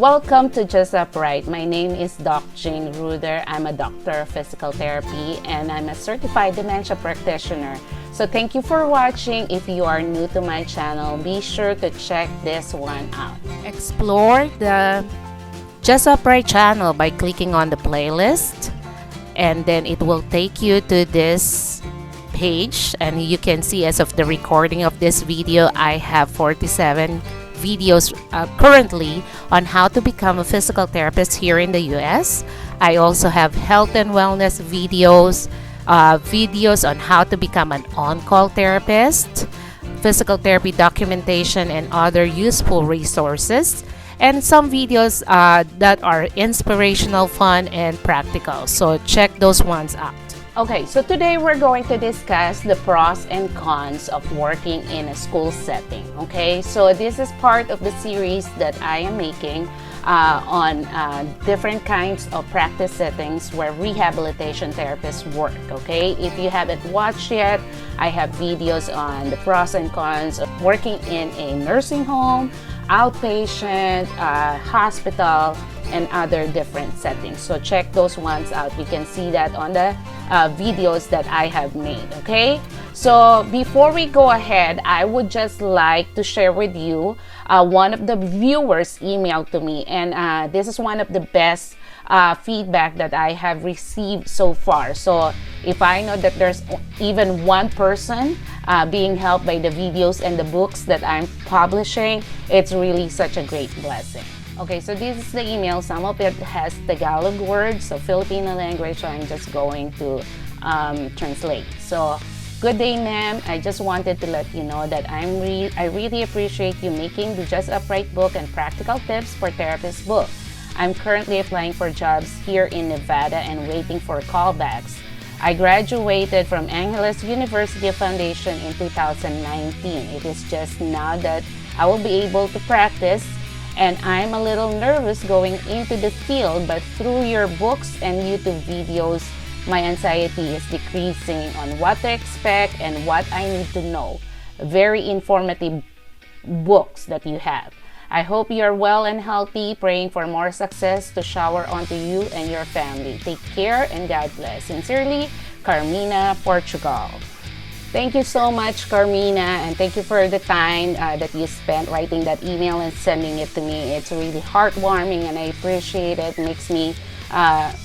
Welcome to Just Upright. My name is Doc Jane Ruder. I'm a doctor of physical therapy and I'm a certified dementia practitioner. So thank you for watching. If you are new to my channel, be sure to check this one out. Explore the Just Upright channel by clicking on the playlist, and then it will take you to this page, and you can see as of the recording of this video, I have 47 videos currently on how to become a physical therapist here in the US. I also have health and wellness videos, videos on how to become an on-call therapist, physical therapy documentation, and other useful resources, and some videos that are inspirational, fun, and practical. So check those ones out. Okay, so today we're going to discuss the pros and cons of working in a school setting. Okay, so this is part of the series that I am making on different kinds of practice settings where rehabilitation therapists work. Okay, if you haven't watched yet, I have videos on the pros and cons of working in a nursing home, outpatient, hospital, and other different settings. So check those ones out. You can see that on the videos that I have made. Okay, so before we go ahead, I would just like to share with you one of the viewers emailed to me, and this is one of the best feedback that I have received so far. So if I know that there's even one person being helped by the videos and the books that I'm publishing, it's really such a great blessing. Okay, so this is the email. Some of it has Tagalog words, so Filipino language, so I'm just going to translate. So, good day, ma'am. I just wanted to let you know that I really appreciate you making the Just Upright book and practical tips for therapists book. I'm currently applying for jobs here in Nevada and waiting for callbacks. I graduated from Angeles University Foundation in 2019. It is just now that I will be able to practice, and I'm a little nervous going into the field, but through your books and YouTube videos, my anxiety is decreasing on what to expect and what I need to know. Very informative books that you have. I hope you are well and healthy, praying for more success to shower onto you and your family. Take care and God bless. Sincerely, Carmina, Portugal. Thank you so much, Carmina, and thank you for the time that you spent writing that email and sending it to me. It's really heartwarming and I appreciate it. It makes me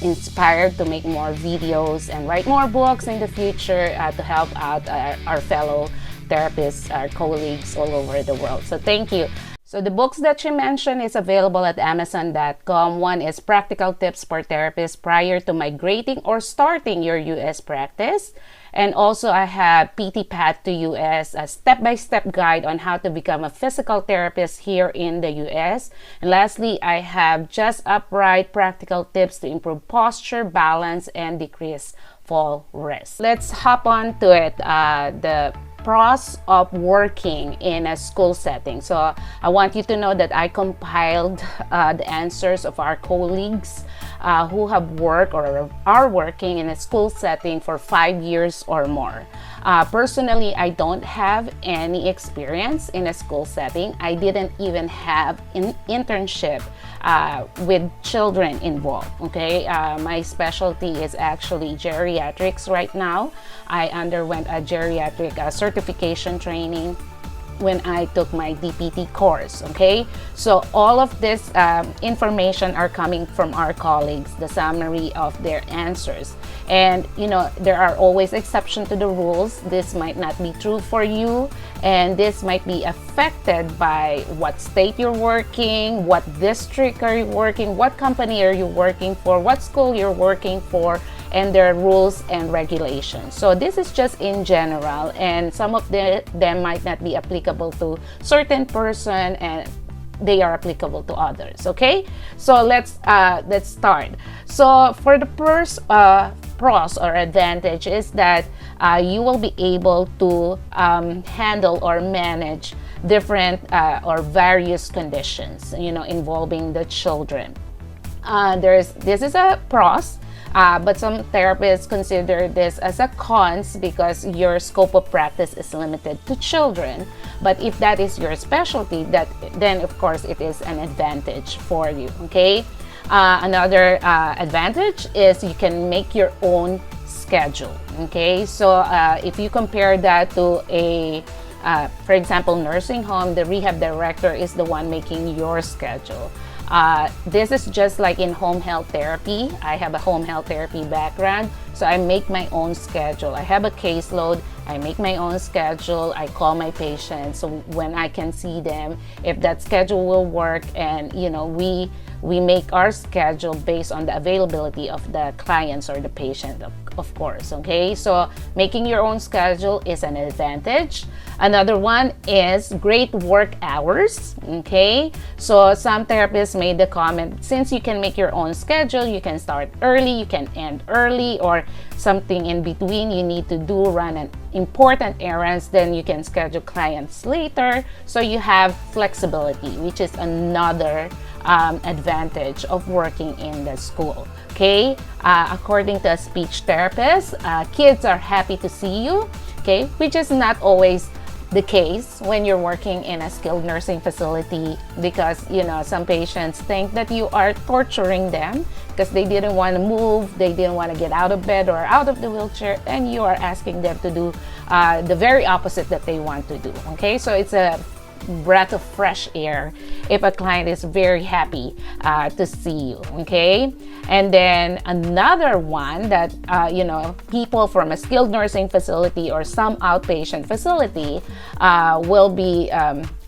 inspired to make more videos and write more books in the future to help out our fellow therapists, our colleagues all over the world. So thank you. So the books that she mentioned is available at Amazon.com. One is Practical Tips for Therapists Prior to Migrating or Starting Your U.S. Practice. And also I have PT Path to U.S., a step-by-step guide on how to become a physical therapist here in the U.S. And lastly, I have Just Upright Practical Tips to improve posture, balance, and decrease fall risk. Let's hop on to it. The pros of working in a school setting. So I want you to know that I compiled the answers of our colleagues who have worked or are working in a school setting for 5 years or more. Personally, I don't have any experience in a school setting. I didn't even have an internship with children involved. Okay, my specialty is actually geriatrics right now. I underwent a geriatric certification training when I took my DPT course. Okay, so all of this information are coming from our colleagues, the summary of their answers. And you know, there are always exceptions to the rules. This might not be true for you, and this might be affected by what state you're working, what district are you working, what company are you working for, what school you're working for, and their rules and regulations. So this is just in general, and some of them might not be applicable to certain person, and they are applicable to others. Okay, so let's start. So for the first pros or advantage is that you will be able to handle or manage different or various conditions, you know, involving the children. This is a pros. But some therapists consider this as a cons because your scope of practice is limited to children. But if that is your specialty, then of course it is an advantage for you. Okay. Another advantage is you can make your own schedule. Okay, so if you compare that to a for example, nursing home, the rehab director is the one making your schedule. This is just like in home health therapy. I have a home health therapy background, so I make my own schedule. I have a caseload, I make my own schedule, I call my patients so when I can see them, if that schedule will work, and we make our schedule based on the availability of the clients or the patient, of course. Okay, so making your own schedule is an advantage. Another one is great work hours. Okay, so some therapists made the comment, since you can make your own schedule, you can start early, you can end early, or something in between you need to do, run an important errands, then you can schedule clients later. So you have flexibility, which is another advantage of working in the school. Okay, according to a speech therapist, kids are happy to see you. Okay, which is not always the case when you're working in a skilled nursing facility, because some patients think that you are torturing them because they didn't want to move, they didn't want to get out of bed or out of the wheelchair, and you are asking them to do the very opposite that they want to do. Okay, so it's a breath of fresh air if a client is very happy to see you. Okay, and then another one that people from a skilled nursing facility or some outpatient facility will be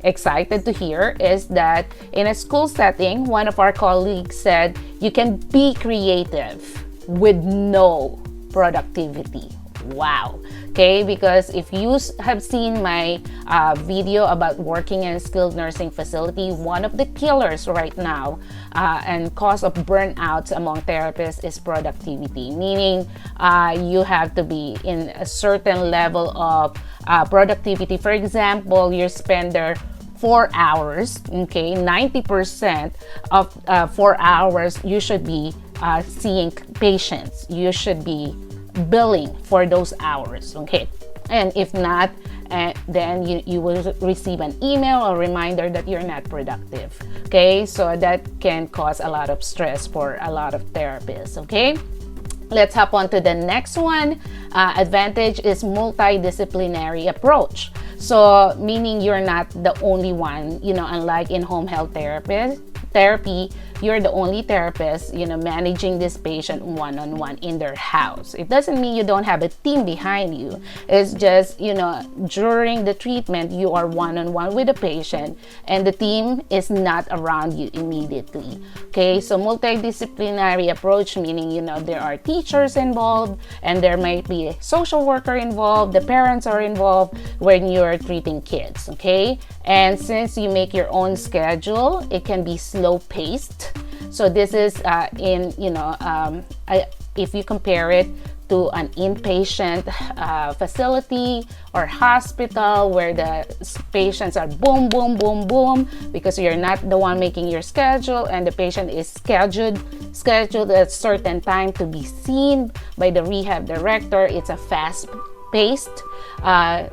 excited to hear is that in a school setting, one of our colleagues said you can be creative with no productivity. Wow. Okay, because if you have seen my video about working in a skilled nursing facility, one of the killers right now and cause of burnouts among therapists is productivity, meaning you have to be in a certain level of productivity. For example, you spend there 4 hours, okay, 90% of 4 hours you should be seeing patients, you should be billing for those hours. Okay, and if not, then you will receive an email or reminder that you're not productive. Okay, so that can cause a lot of stress for a lot of therapists. Okay, let's hop on to the next one. Advantage is multidisciplinary approach. So meaning you're not the only one, unlike in home health therapy, you're the only therapist, managing this patient one-on-one in their house. It doesn't mean you don't have a team behind you. It's just, during the treatment, you are one-on-one with the patient and the team is not around you immediately. Okay, so multidisciplinary approach, meaning, there are teachers involved and there might be a social worker involved, the parents are involved when you're treating kids. Okay, and since you make your own schedule, it can be slow-paced. So this is if you compare it to an inpatient facility or hospital where the patients are boom, boom, boom, boom, because you're not the one making your schedule and the patient is scheduled at a certain time to be seen by the rehab director. It's a fast-paced.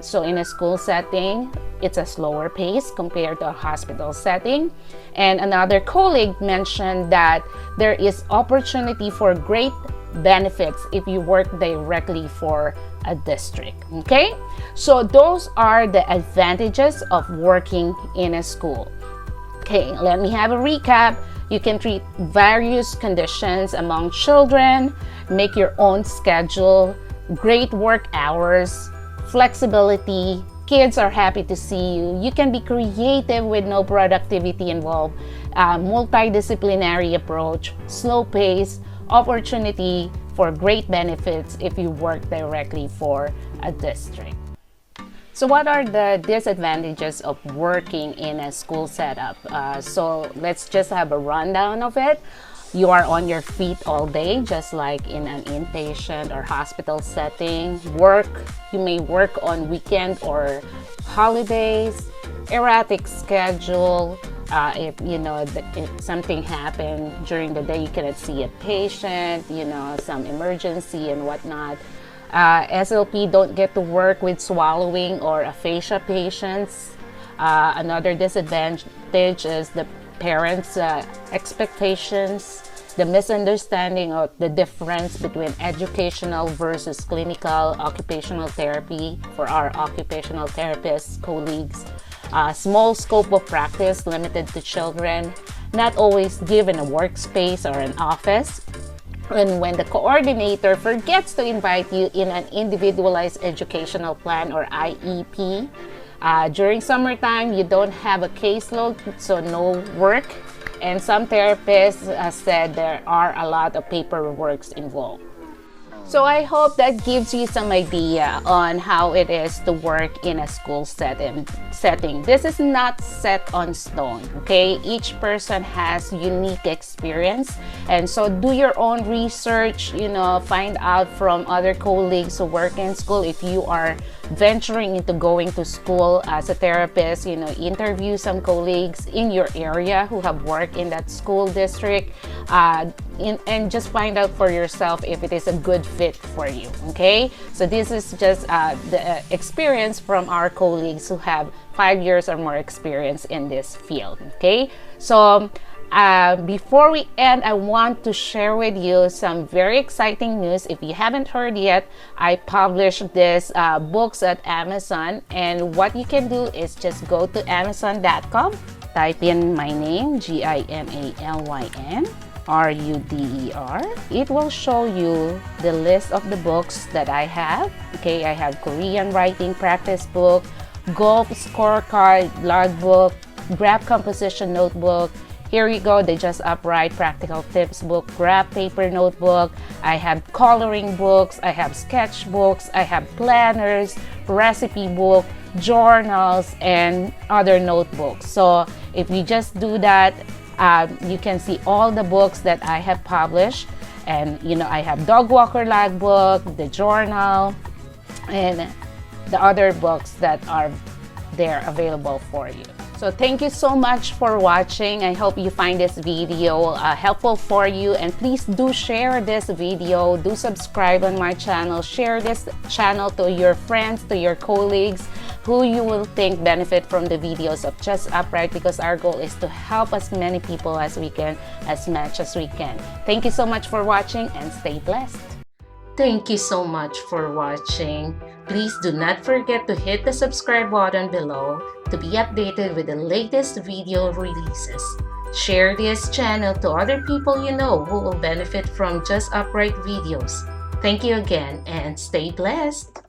So in a school setting, it's a slower pace compared to a hospital setting. And another colleague mentioned that there is opportunity for great benefits if you work directly for a district. Okay, so those are the advantages of working in a school. Okay, let me have a recap. You can treat various conditions among children, make your own schedule, great work hours, flexibility, kids are happy to see you, you can be creative with no productivity involved, multidisciplinary approach, slow pace, opportunity for great benefits if you work directly for a district. So what are the disadvantages of working in a school setup? So let's just have a rundown of it. You are on your feet all day, just like in an inpatient or hospital setting. You may work on weekend or holidays, erratic schedule, If if something happened during the day, you cannot see a patient, some emergency and whatnot. SLP don't get to work with swallowing or aphasia patients. Another disadvantage is the parents' expectations, the misunderstanding of the difference between educational versus clinical occupational therapy for our occupational therapists, colleagues. Small scope of practice limited to children, not always given a workspace or an office. And when the coordinator forgets to invite you in an individualized educational plan or IEP, during summertime, you don't have a caseload, so no work. And some therapists said there are a lot of paperwork involved. So I hope that gives you some idea on how it is to work in a school setting. This is not set on stone, okay? Each person has unique experience, and so do your own research, find out from other colleagues who work in school. If you are venturing into going to school as a therapist, interview some colleagues in your area who have worked in that school district, and just find out for yourself if it is a good fit for you. Okay, so this is just the experience from our colleagues who have 5 years or more experience in this field. Okay, so before we end, I want to share with you some very exciting news. If you haven't heard yet, I published this books at Amazon, and what you can do is just go to amazon.com, type in my name, GIMALYN RUDER. It will show you the list of the books that I have. Okay, I have Korean writing practice book, golf scorecard logbook, graph composition notebook. Here you go, the Just Upright Practical Tips book, graph paper notebook. I have coloring books, I have sketch books, I have planners, recipe book, journals, and other notebooks. So if you just do that, you can see all the books that I have published. And I have dog walker logbook, the journal, and the other books that are there available for you. So thank you so much for watching. I hope you find this video helpful for you, and please do share this video, do subscribe on my channel, share this channel to your friends, to your colleagues who you will think benefit from the videos of Just Upright, because our goal is to help as many people as we can, as much as we can. Thank you so much for watching, and stay blessed. Thank you so much for watching. Please do not forget to hit the subscribe button below to be updated with the latest video releases. Share this channel to other people you know who will benefit from Just Upright videos. Thank you again, and stay blessed.